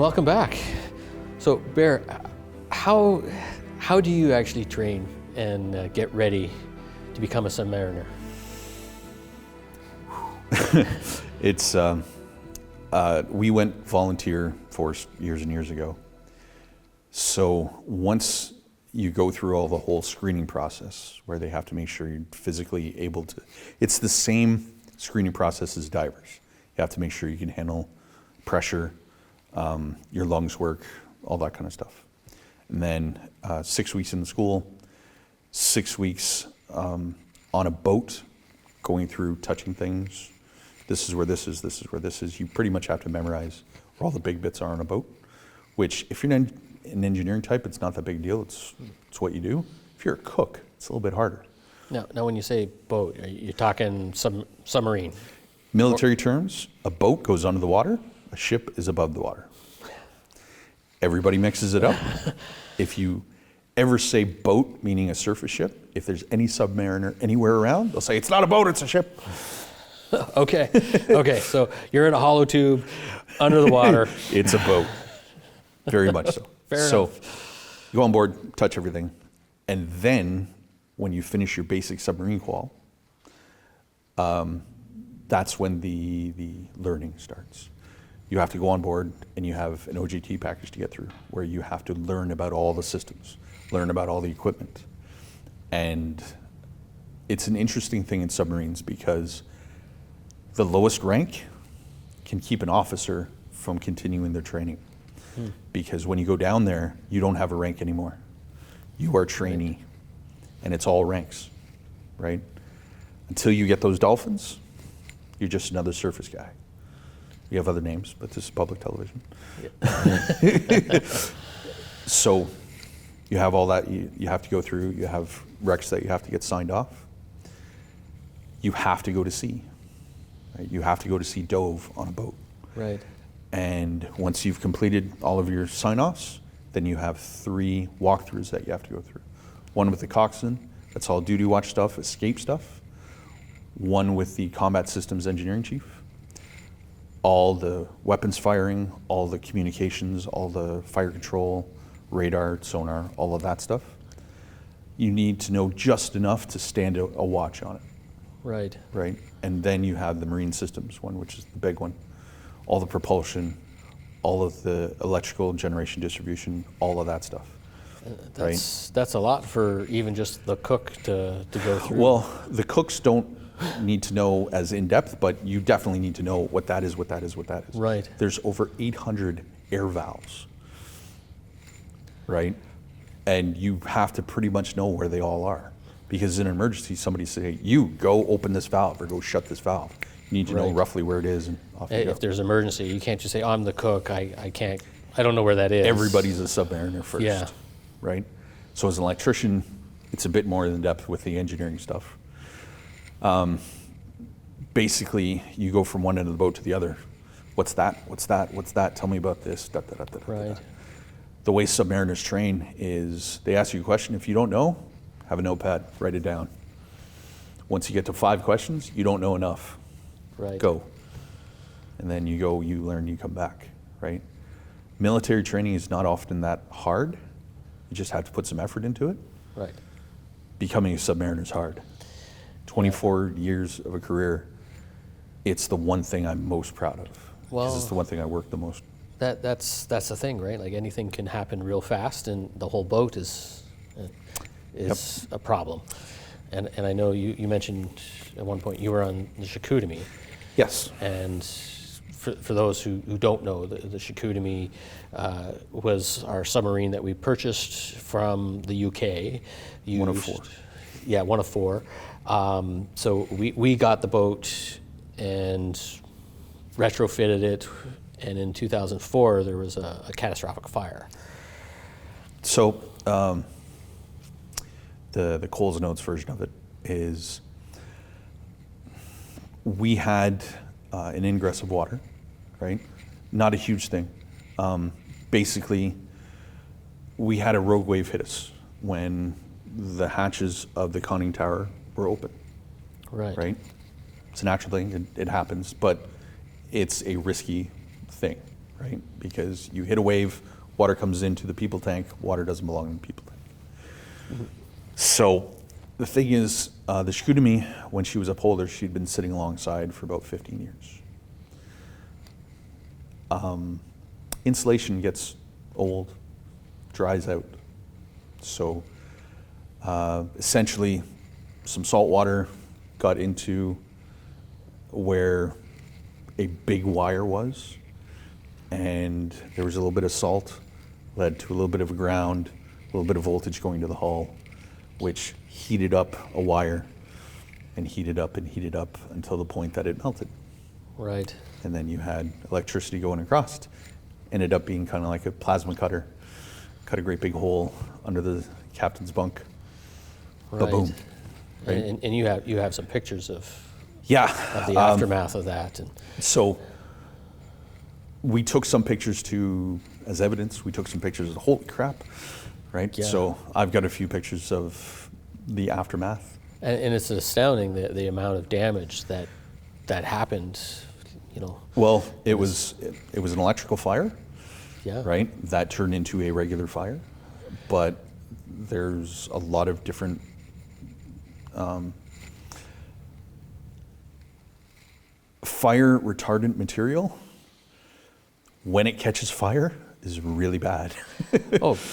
welcome back. So, Bear, how do you actually train and get ready to become a submariner? It's we went volunteer force years and years ago. So once you go through all the whole screening process where they have to make sure you're physically able to, it's the same screening process as divers. You have to make sure you can handle pressure, your lungs work, all that kind of stuff. And then 6 weeks in the school, 6 weeks on a boat, going through, touching things. This is where this is, this is where this is. You pretty much have to memorize where all the big bits are on a boat, which if you're an engineering type, it's not that big a deal. It's what you do. If you're a cook, it's a little bit harder. Now when you say boat, you're talking submarine? Military terms, a boat goes under the water, a ship is above the water. Everybody mixes it up. If you ever say boat, meaning a surface ship, if there's any submariner anywhere around, they'll say, it's not a boat, it's a ship. Okay, so you're in a hollow tube, under the water. It's a boat, very much so. Fair enough. You go on board, touch everything, and then when you finish your basic submarine qual, that's when the learning starts. You have to go on board and you have an OJT package to get through where you have to learn about all the systems, learn about all the equipment. And it's an interesting thing in submarines because the lowest rank can keep an officer from continuing their training. Because when you go down there, you don't have a rank anymore. You are trainee, and it's all ranks, right? Until you get those dolphins, you're just another surface guy. We have other names, but this is public television. Yep. So you have all that you have to go through. You have recs that you have to get signed off. You have to go to sea. Right? You have to go to sea dove on a boat. Right. And once you've completed all of your sign-offs, then you have 3 walkthroughs that you have to go through. One with the coxswain, that's all duty watch stuff, escape stuff. One with the combat systems engineering chief. All the weapons firing, all the communications, all the fire control, radar, sonar, all of that stuff. You need to know just enough to stand a watch on it. Right. Right? And then you have the marine systems one, which is the big one. All the propulsion, all of the electrical generation distribution, all of that stuff. That's a lot for even just the cook to go through. Well, the cooks don't need to know as in-depth, but you definitely need to know what that is, what that is, what that is. Right. There's over 800 air valves, right? And you have to pretty much know where they all are. Because in an emergency, somebody say, you go open this valve or go shut this valve. You need to know roughly where it is and off you go. If there's an emergency, you can't just say, I'm the cook, I don't know where that is. Everybody's a submariner first, yeah. Right? So as an electrician, it's a bit more in depth with the engineering stuff. Basically, you go from one end of the boat to the other. What's that? What's that? What's that? Tell me about this. Da, da, da, da, da, Right. da. The way submariners train is they ask you a question. If you don't know, have a notepad, write it down. Once you get to 5 questions, you don't know enough. Right. Go. And then you go, you learn, you come back, right? Military training is not often that hard. You just have to put some effort into it. Right. Becoming a submariner is hard. 24 years of a career, it's the one thing I'm most proud of. Because it's the one thing I work the most. That's the thing, right? Like anything can happen real fast, and the whole boat is a problem. And I know you mentioned at one point you were on the Sookhbirsingh. Yes. And for those who don't know, the Sookhbirsingh was our submarine that we purchased from the UK. One of 4. Yeah, one of 4. So we got the boat and retrofitted it, and in 2004 there was a catastrophic fire. So the Coles Notes version of it is we had an ingress of water, right? Not a huge thing. Basically, we had a rogue wave hit us when the hatches of the conning tower were open. Right. Right? It's a natural thing, it happens, but it's a risky thing, right? Because you hit a wave, water comes into the people tank, water doesn't belong in the people tank. So the thing is, the Chicoutimi, when she was up older, she'd been sitting alongside for about 15 years. Insulation gets old, dries out. So essentially, some salt water got into where a big wire was, and there was a little bit of salt, led to a little bit of a ground, a little bit of voltage going to the hull, which heated up a wire and heated up until the point that it melted. Right. And then you had electricity going across. Ended up being kind of like a plasma cutter. Cut a great big hole under the captain's bunk. Right. Ba-boom. Right? And you have some pictures of the Yeah. aftermath of that. And So we took some pictures as evidence. We took some pictures of holy crap, right? Yeah. So I've got a few pictures of the aftermath. and it's astounding the amount of damage that happened, you know. Well, it was an electrical fire, Yeah. right? That turned into a regular fire, but there's a lot of different fire retardant material. When it catches fire, is really bad. Oh,